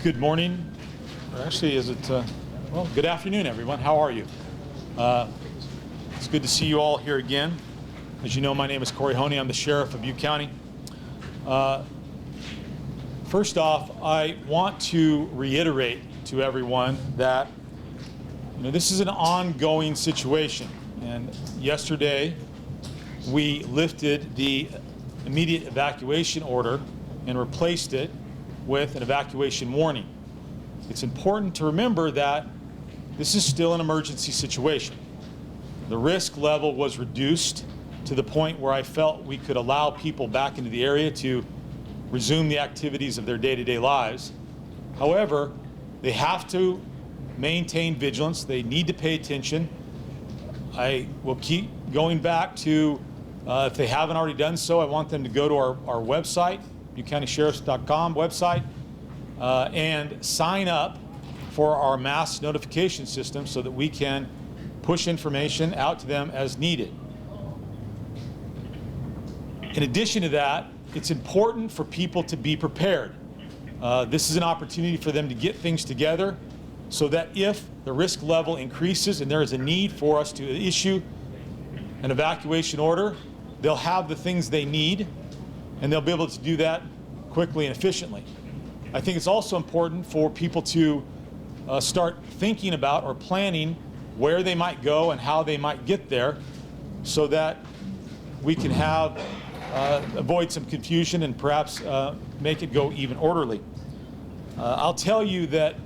Good morning. Or actually, is it, well, good afternoon, everyone. How are you? It's good to see you all here again. As you know, my name is Corey Honey. I'm the sheriff of Butte County. First off, I want to reiterate to everyone that this is an ongoing situation. And yesterday, we lifted the immediate evacuation order and replaced it with an evacuation warning. It's important to remember that this is still an emergency situation. The risk level was reduced to the point where I felt we could allow people back into the area to resume the activities of their day-to-day lives. However, they have to maintain vigilance. They need to pay attention. I will keep going back to, if they haven't already done so, I want them to go to our website, ButteCountySheriffs.com website, and sign up for our mass notification system so that we can push information out to them as needed. In addition to that, it's important for people to be prepared. This is an opportunity for them to get things together so that if the risk level increases and there is a need for us to issue an evacuation order, they'll have the things they need and they'll be able to do that quickly and efficiently. I think it's also important for people to start thinking about or planning where they might go and how they might get there so that we can have avoid some confusion and perhaps make it go even orderly. I'll tell you that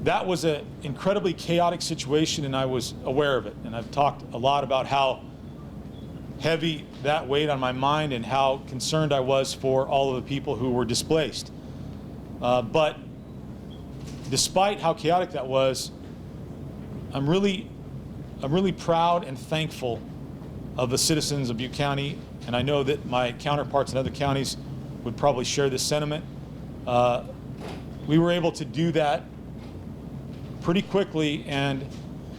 that was an incredibly chaotic situation and I was aware of it. And I've talked a lot about how heavy that weighed on my mind and how concerned I was for all of the people who were displaced. But despite how chaotic that was, I'm really proud and thankful of the citizens of Butte County, and I know that my counterparts in other counties would probably share this sentiment. We were able to do that pretty quickly and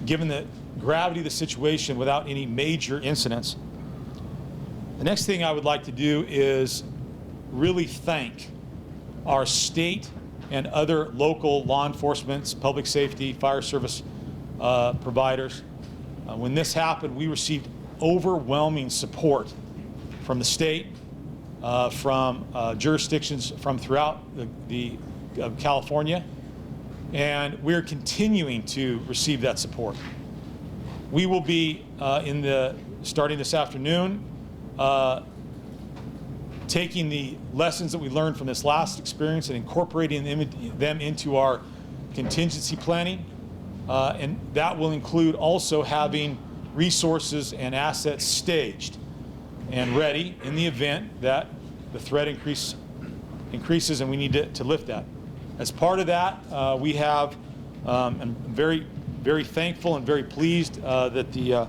given the gravity of the situation without any major incidents. The next thing I would like to do is really thank our state and other local law enforcement, public safety, fire service providers. When this happened, we received overwhelming support from the state, from jurisdictions from throughout the California, and we're continuing to receive that support. We will be starting this afternoon, taking the lessons that we learned from this last experience and incorporating them into our contingency planning. And that will include also having resources and assets staged and ready in the event that the threat increases and we need to lift that. As part of that, we have, I'm very, very thankful and very pleased that the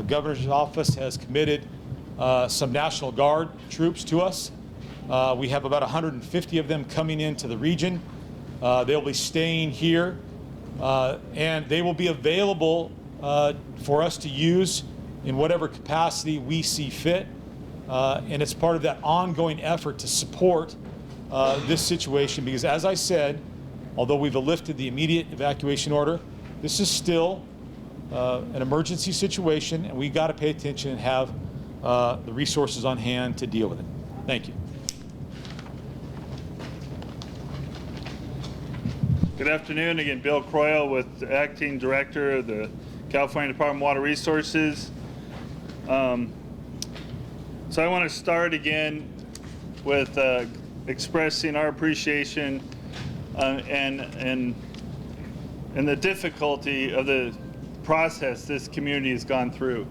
governor's office has committed some National Guard troops to us. We have about 150 of them coming into the region. They'll be staying here and they will be available for us to use in whatever capacity we see fit. And it's part of that ongoing effort to support this situation because, as I said, although we've lifted the immediate evacuation order, this is still an emergency situation and we got to pay attention and have the resources on hand to deal with it. Thank you. Good afternoon. Again, Bill Croyle with the Acting Director of the California Department of Water Resources. So I want to start again with expressing our appreciation and the difficulty of the process this community has gone through.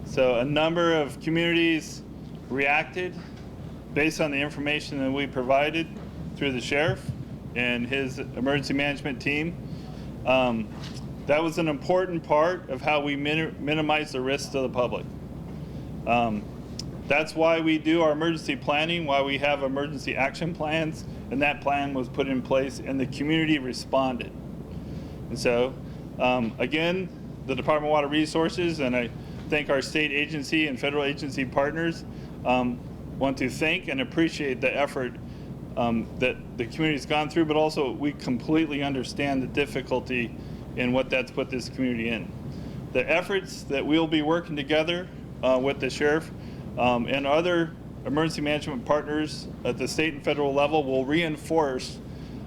So a number of communities reacted based on the information that we provided through the sheriff and his emergency management team. That was an important part of how we minimize the risks to the public. That's why we do our emergency planning, why we have emergency action plans, and that plan was put in place and the community responded. And so, again, the Department of Water Resources, and I thank our state agency and federal agency partners, want to thank and appreciate the effort that the community's gone through, but also we completely understand the difficulty in what that's put this community in. The efforts that we'll be working together with the sheriff and other emergency management partners at the state and federal level will reinforce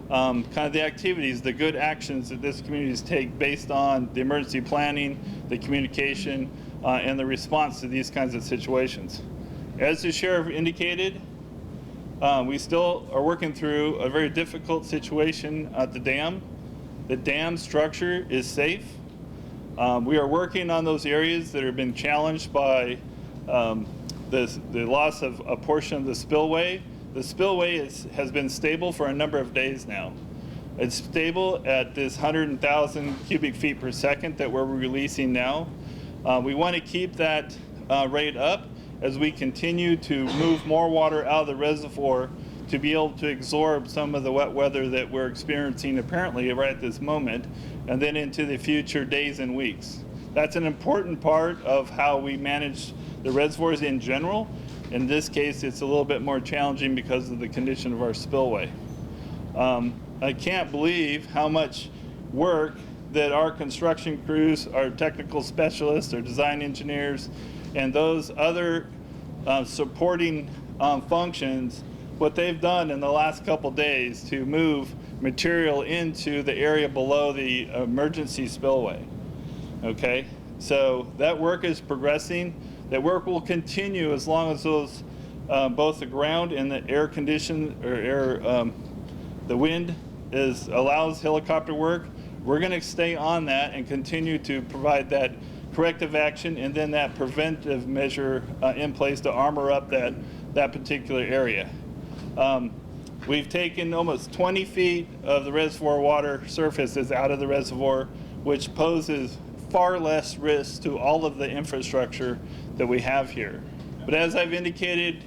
kind of the activities, the good actions that this community take based on the emergency planning, the communication, and the response to these kinds of situations. As the sheriff indicated, we still are working through a very difficult situation at the dam. The dam structure is safe. We are working on those areas that have been challenged by the loss of a portion of the spillway. The spillway has been stable for a number of days now. It's stable at this 100,000 cubic feet per second that we're releasing now. We want to keep that rate up as we continue to move more water out of the reservoir to be able to absorb some of the wet weather that we're experiencing apparently right at this moment, and then into the future days and weeks. That's an important part of how we manage the reservoirs in general. In this case, it's a little bit more challenging because of the condition of our spillway. I can't believe how much work that our construction crews, our technical specialists, our design engineers, and those other supporting functions, what they've done in the last couple days to move material into the area below the emergency spillway. Okay, so that work is progressing. That work will continue as long as those both the ground and the air condition or air the wind allows helicopter work. We're going to stay on that and continue to provide that corrective action and then that preventive measure in place to armor up that particular area. We've taken almost 20 feet of the reservoir water surfaces out of the reservoir, which poses far less risk to all of the infrastructure that we have here. But as I've indicated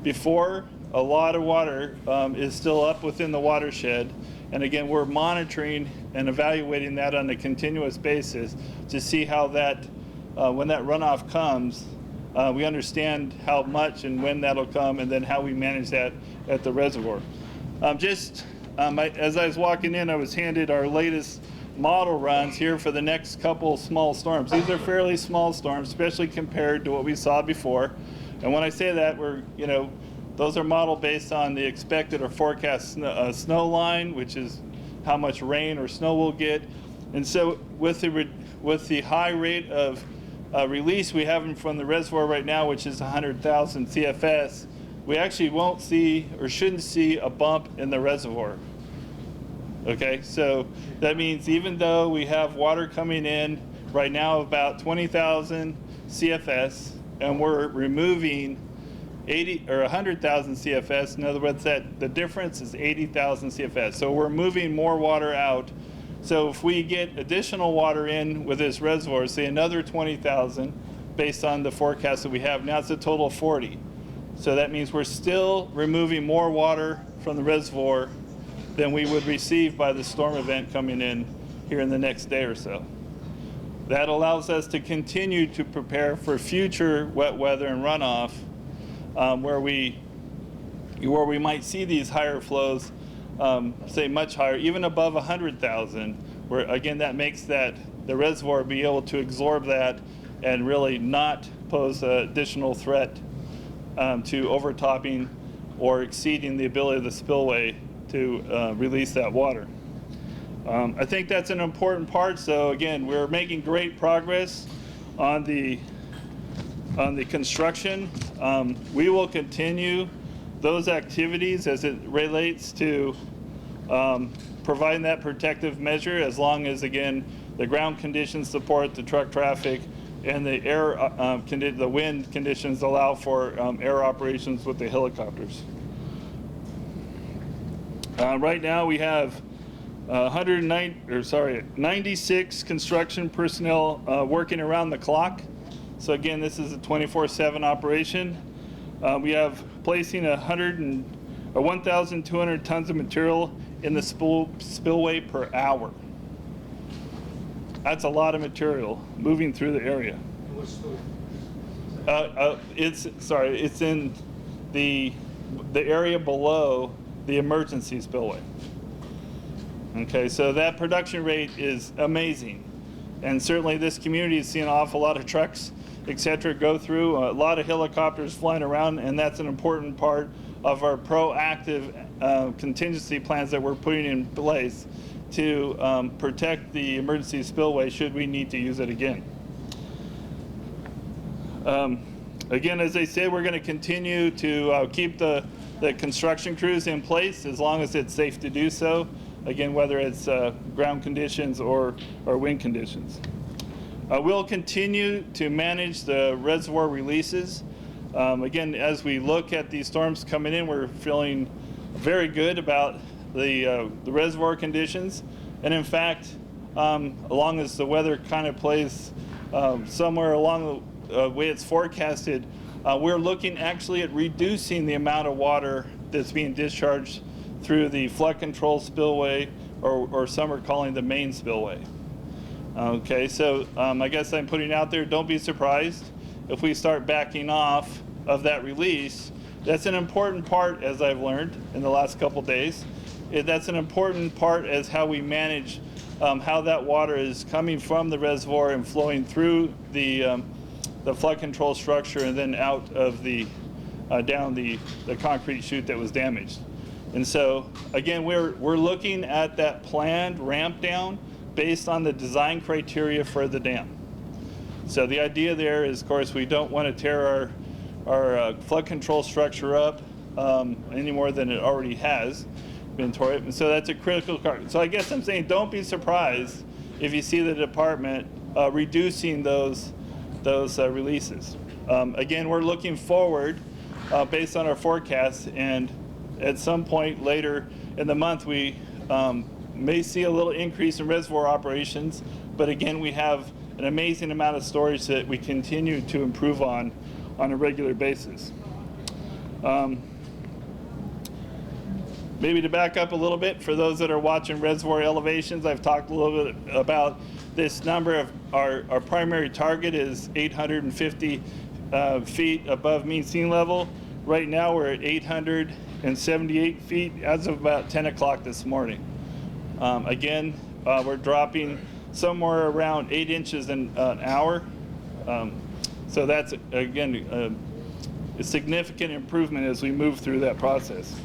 before, a lot of water is still up within the watershed. And again, we're monitoring and evaluating that on a continuous basis to see how that, when that runoff comes, we understand how much and when that'll come and then how we manage that at the reservoir. As I was walking in, I was handed our latest model runs here for the next couple small storms. These are fairly small storms, especially compared to what we saw before. And when I say that, those are modeled based on the expected or forecast snow line, which is how much rain or snow we'll get. And so with the high rate of release we have from the reservoir right now, which is 100,000 CFS, we actually won't see or shouldn't see a bump in the reservoir. Okay, so that means even though we have water coming in right now about 20,000 CFS and we're removing 80 or 100,000 CFS, in other words, that the difference is 80,000 CFS. So we're moving more water out. So if we get additional water in with this reservoir, say another 20,000 based on the forecast that we have, now it's a total of 40. So that means we're still removing more water from the reservoir than we would receive by the storm event coming in here in the next day or so. That allows us to continue to prepare for future wet weather and runoff where we might see these higher flows, say much higher, even above 100,000, where again that makes the reservoir be able to absorb that and really not pose an additional threat to overtopping or exceeding the ability of the spillway to release that water. I think that's an important part. So again, we're making great progress on the construction. We will continue those activities as it relates to providing that protective measure as long as, again, the ground conditions support the truck traffic and the air, the wind conditions allow for air operations with the helicopters. Right now we have 96 construction personnel working around the clock. So again, this is a 24/7 operation. We have placing 1,200 tons of material in the spillway per hour. That's a lot of material moving through the area. What's the It's in the the area below the emergency spillway. Okay, so that production rate is amazing. And certainly this community has seen an awful lot of trucks, et cetera, go through, a lot of helicopters flying around, and that's an important part of our proactive contingency plans that we're putting in place to protect the emergency spillway should we need to use it again. Again, as I said, we're going to continue to keep the construction crews in place as long as it's safe to do so. Again, whether it's ground conditions or wind conditions. We'll continue to manage the reservoir releases. Again, as we look at these storms coming in, we're feeling very good about the reservoir conditions. And in fact, along as the weather kind of plays somewhere along the way it's forecasted, we're looking actually at reducing the amount of water that's being discharged through the flood control spillway, or some are calling the main spillway. Okay, so I guess I'm putting out there, don't be surprised if we start backing off of that release. That's an important part, as I've learned in the last couple days. That's an important part as how we manage how that water is coming from the reservoir and flowing through the flood control structure and then out of the down the concrete chute that was damaged. And so again, we're looking at that planned ramp down based on the design criteria for the dam. So the idea there is, of course, we don't want to tear our flood control structure up any more than it already has been torn. And so that's a critical part. So I guess I'm saying don't be surprised if you see the department reducing those releases. Again, we're looking forward based on our forecasts, and at some point later in the month we may see a little increase in reservoir operations, but again, we have an amazing amount of storage that we continue to improve on a regular basis. Maybe to back up a little bit, for those that are watching reservoir elevations, I've talked a little bit about this number of our primary target is 850 feet above mean sea level. Right now we're at 878 feet as of about 10 o'clock this morning. Again, we're dropping somewhere around 8 inches an hour. So that's, again, a significant improvement as we move through that process.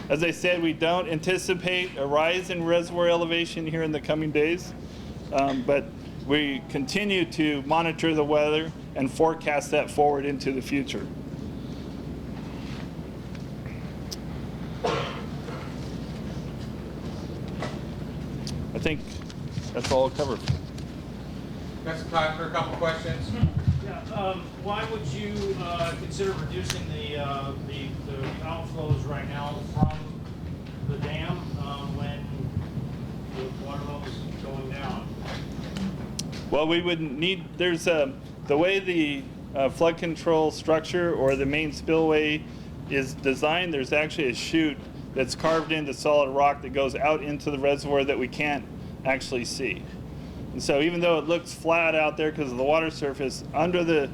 As I said, we don't anticipate a rise in reservoir elevation here in the coming days, but we continue to monitor the weather and forecast that forward into the future. I think that's all covered. Got some time for a couple questions? Yeah, why would you consider reducing the outflows right now from the dam when the water level is going down? Well, we would need, there's the way the flood control structure or the main spillway is designed, there's actually a chute that's carved into solid rock that goes out into the reservoir that we can't actually see. And so even though it looks flat out there because of the water surface, under the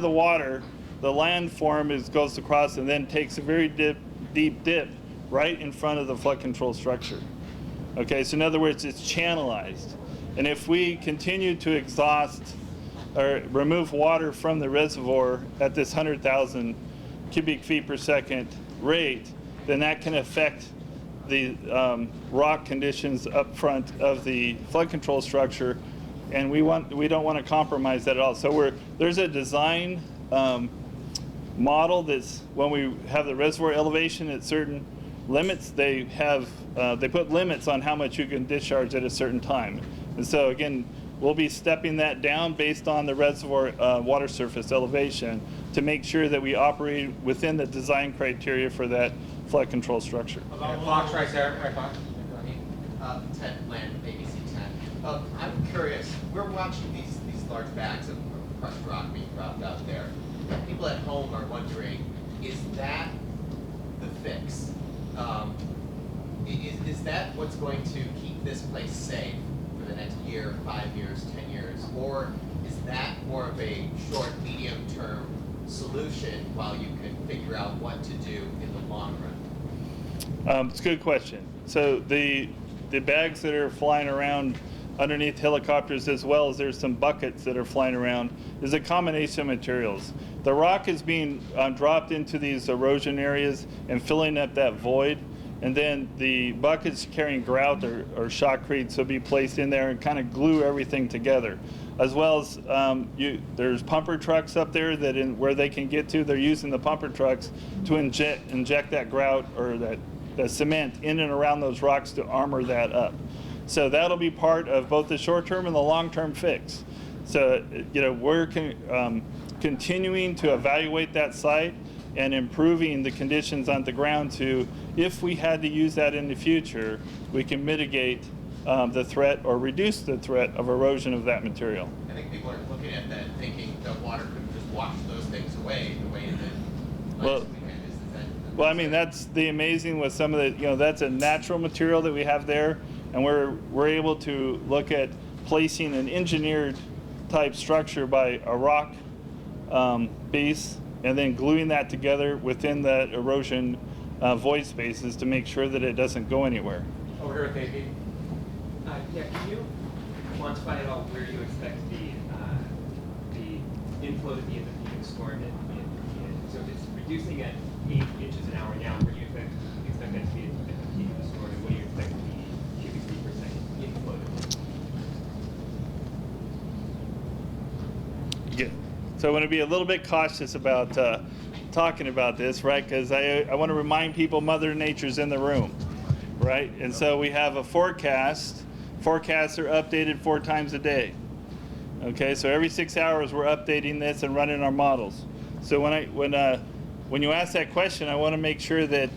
water, the landform goes across and then takes a very deep dip right in front of the flood control structure. Okay, so in other words, it's channelized. And if we continue to exhaust or remove water from the reservoir at this 100,000 cubic feet per second rate, then that can affect the rock conditions up front of the flood control structure, and we don't want to compromise that at all. So there's a design model that's, when we have the reservoir elevation at certain limits, they put limits on how much you can discharge at a certain time. And so again, we'll be stepping that down based on the reservoir water surface elevation to make sure that we operate within the design criteria for that flood control structure. Fox right there, right Fox. Ted Land, ABC 10. I'm curious, we're watching these large bags of crushed rock being dropped out there. People at home are wondering, is that the fix? Is that what's going to keep this place safe for the next year, 5 years, 10 years? Or is that more of a short, medium-term solution while you can figure out what to do in the long run? It's a good question. So the bags that are flying around underneath helicopters, as well as there's some buckets that are flying around, is a combination of materials. The rock is being dropped into these erosion areas and filling up that void, and then the buckets carrying grout or shotcrete will be placed in there and kind of glue everything together. As well as there's pumper trucks up there where they can get to. They're using the pumper trucks to inject that grout or that cement in and around those rocks to armor that up. So that'll be part of both the short-term and the long-term fix. So we're continuing to evaluate that site and improving the conditions on the ground to, if we had to use that in the future, we can mitigate the threat or reduce the threat of erosion of that material. I think people are looking at that thinking the water could just wash those things away the way that Well- last weekend is. Well, I mean, that's the amazing with some of the, that's a natural material that we have there, and we're able to look at placing an engineered type structure by a rock base and then gluing that together within that erosion void spaces to make sure that it doesn't go anywhere. Over here with AP. Yeah, can you quantify at all where you expect the inflow to be in the Phoenix storm? So if it's reducing at 8 inches an hour now, where do you expect that to be at the peak of the storm, and what do you expect the cubic feet per second inflow to be? Yeah. So I want to be a little bit cautious about talking about this, right? Because I want to remind people Mother Nature's in the room, right? And so we have a forecast. Forecasts are updated 4 times a day. Okay, so every 6 hours we're updating this and running our models. So when you ask that question, I want to make sure that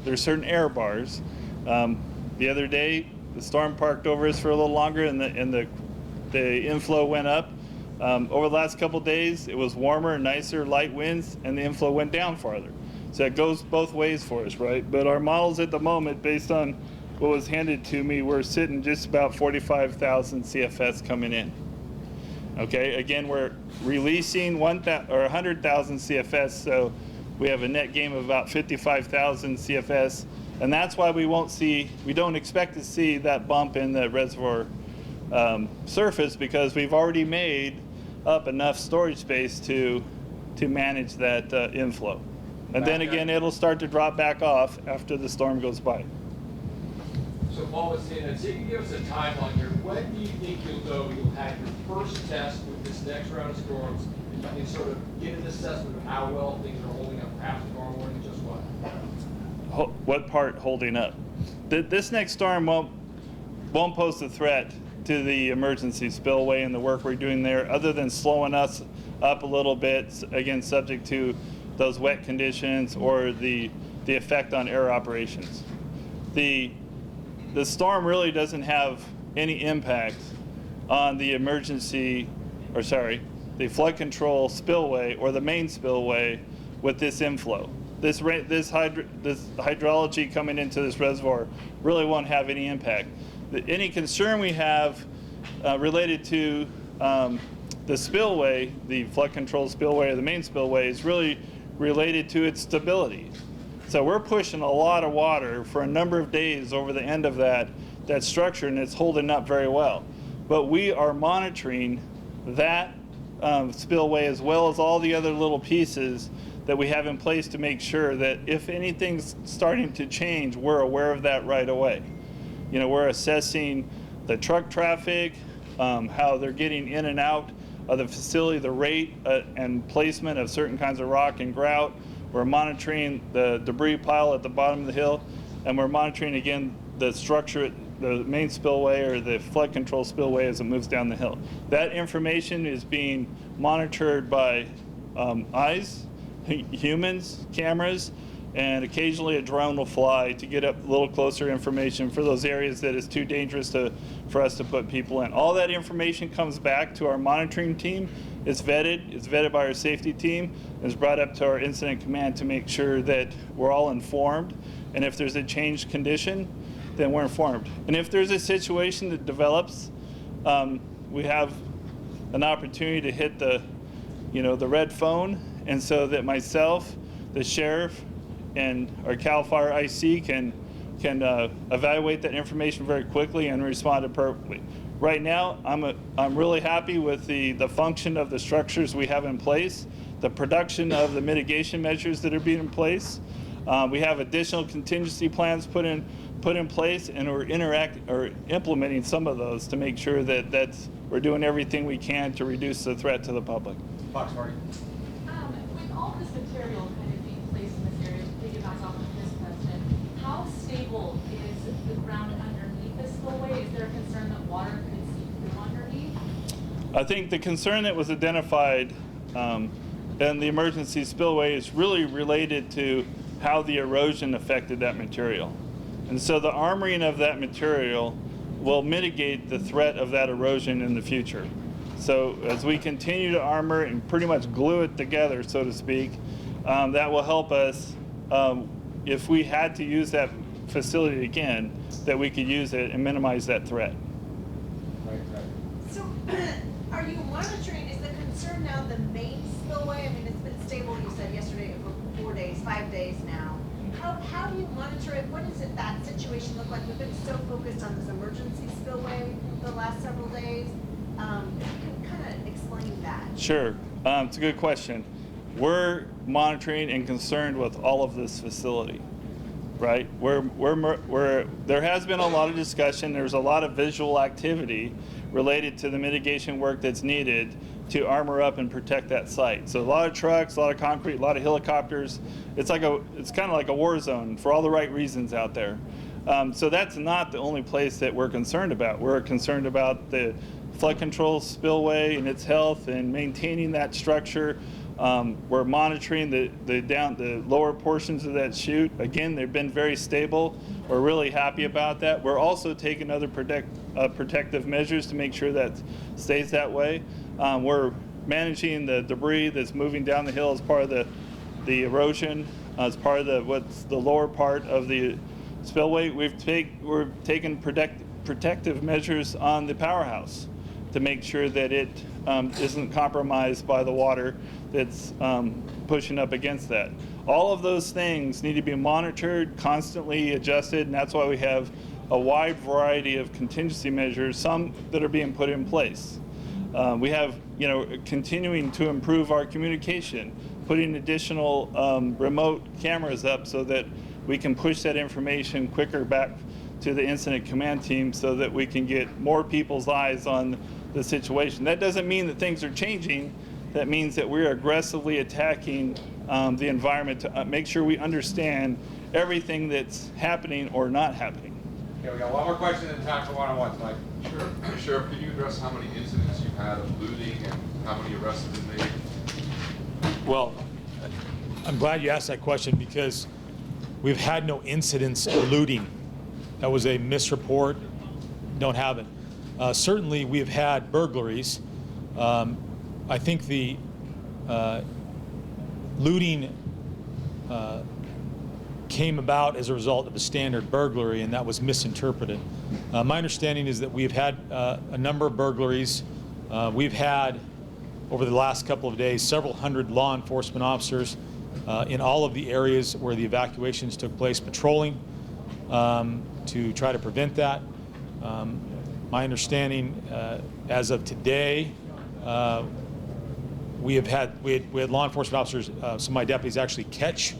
there's certain error bars. The other day, the storm parked over us for a little longer, and the inflow went up. Over the last couple days, it was warmer, nicer, light winds, and the inflow went down farther. So it goes both ways for us, right? But our models at the moment, based on what was handed to me, we're sitting just about 45,000 CFS coming in. Okay, again, we're releasing 100,000 CFS, so we have a net gain of about 55,000 CFS, and that's why we don't expect to see that bump in the reservoir surface, because we've already made up enough storage space to manage that inflow. And then again, it'll start to drop back off after the storm goes by. So Paul was saying, so you can give us a timeline here. When do you think you'll have your first test with this next round of storms, and you can sort of get an assessment of how well things are holding up, perhaps tomorrow morning, just what? What part holding up? This next storm won't pose a threat to the emergency spillway and the work we're doing there, other than slowing us up a little bit, again, subject to those wet conditions or the effect on air operations. The storm really doesn't have any impact on the the flood control spillway or the main spillway with this inflow. This hydrology coming into this reservoir really won't have any impact. Any concern we have related to the spillway, the flood control spillway or the main spillway, is really related to its stability. So we're pushing a lot of water for a number of days over the end of that structure, and it's holding up very well. But we are monitoring that spillway as well as all the other little pieces that we have in place to make sure that if anything's starting to change, we're aware of that right away. We're assessing the truck traffic, how they're getting in and out of the facility, the rate and placement of certain kinds of rock and grout. We're monitoring the debris pile at the bottom of the hill, and we're monitoring again the structure, the main spillway or the flood control spillway as it moves down the hill. That information is being monitored by eyes, humans, cameras, and occasionally a drone will fly to get up a little closer information for those areas that is too dangerous for us to put people in. All that information comes back to our monitoring team. It's vetted by our safety team, and is brought up to our incident command to make sure that we're all informed. And if there's a changed condition, then we're informed. And if there's a situation that develops, we have an opportunity to hit the red phone and so that myself, the sheriff, and our CAL FIRE IC can evaluate that information very quickly and respond appropriately. Right now, I'm really happy with the function of the structures we have in place, the production of the mitigation measures that are being in place. We have additional contingency plans put in place, and we're implementing some of those to make sure that we're doing everything we can to reduce the threat to the public. Fox Marty. With all this material kind of being placed in this area, to piggyback off of this question, how stable is the ground underneath the spillway? Is there a concern that water could seep through underneath? I think the concern that was identified in the emergency spillway is really related to how the erosion affected that material. And so the armoring of that material will mitigate the threat of that erosion in the future. So as we continue to armor and pretty much glue it together, so to speak, that will help us, if we had to use that facility again, that we could use it and minimize that threat. So, are you monitoring, is the concern now the main spillway? I mean, it's been stable, you said yesterday, for 4 days, 5 days now. How do you monitor it? What does that situation look like? We've been so focused on this emergency spillway the last several days. If you can kind of explain that. Sure, it's a good question. We're monitoring and concerned with all of this facility, right? There has been a lot of discussion. There's a lot of visual activity related to the mitigation work that's needed to armor up and protect that site. So a lot of trucks, a lot of concrete, a lot of helicopters. It's kind of like a war zone for all the right reasons out there. So that's not the only place that we're concerned about. We're concerned about the flood control spillway and its health and maintaining that structure. We're monitoring the lower portions of that chute. Again, they've been very stable. We're really happy about that. We're also taking other protective measures to make sure that stays that way. We're managing the debris that's moving down the hill as part of the erosion, as part of what's the lower part of the spillway. We're taking protective measures on the powerhouse to make sure that it isn't compromised by the water that's pushing up against that. All of those things need to be monitored, constantly adjusted, and that's why we have a wide variety of contingency measures, some that are being put in place. We have, continuing to improve our communication, putting additional remote cameras up so that we can push that information quicker back to the incident command team so that we can get more people's eyes on the situation. That doesn't mean that things are changing. That means that we're aggressively attacking the environment to make sure we understand everything that's happening or not happening. Okay, we got one more question and time for one-on-ones, Mike. Sure. Sheriff, can you address how many incidents you've had of looting and how many arrests have been made? Well, I'm glad you asked that question because we've had no incidents of looting. That was a misreport. Don't have it. Certainly, we have had burglaries. I think the looting came about as a result of a standard burglary, and that was misinterpreted. My understanding is that we've had a number of burglaries. We've had, over the last couple of days, several hundred law enforcement officers in all of the areas where the evacuations took place, patrolling to try to prevent that. My understanding, as of today, we had law enforcement officers, some of my deputies actually catch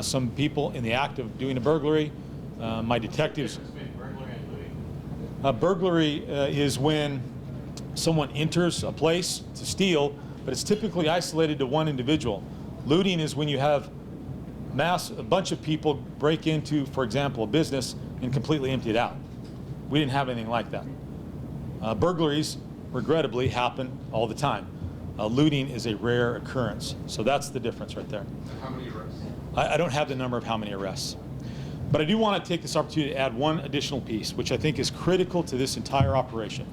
some people in the act of doing a burglary. My detectives. Burglary is when someone enters a place to steal, but it's typically isolated to one individual. Looting is when you have a bunch of people break into, for example, a business and completely empty it out. We didn't have anything like that. Burglaries, regrettably, happen all the time. Looting is a rare occurrence. So that's the difference right there. And how many arrests? I don't have the number of how many arrests. But I do want to take this opportunity to add one additional piece, which I think is critical to this entire operation.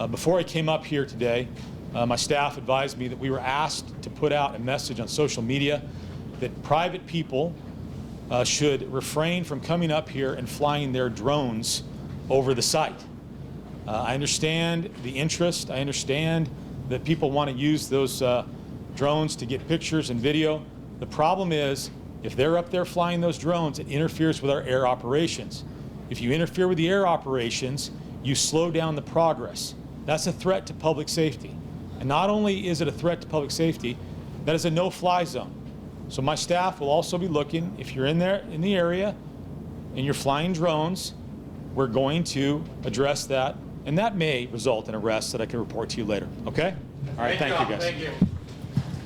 Before I came up here today, my staff advised me that we were asked to put out a message on social media that private people should refrain from coming up here and flying their drones over the site. I understand the interest. I understand that people want to use those drones to get pictures and video. The problem is, if they're up there flying those drones, it interferes with our air operations. If you interfere with the air operations, you slow down the progress. That's a threat to public safety. And not only is it a threat to public safety, that is a no-fly zone. So my staff will also be looking, if you're in there in the area and you're flying drones, we're going to address that, and that may result in arrests that I can report to you later. Okay? All right, thank you guys. Thank you.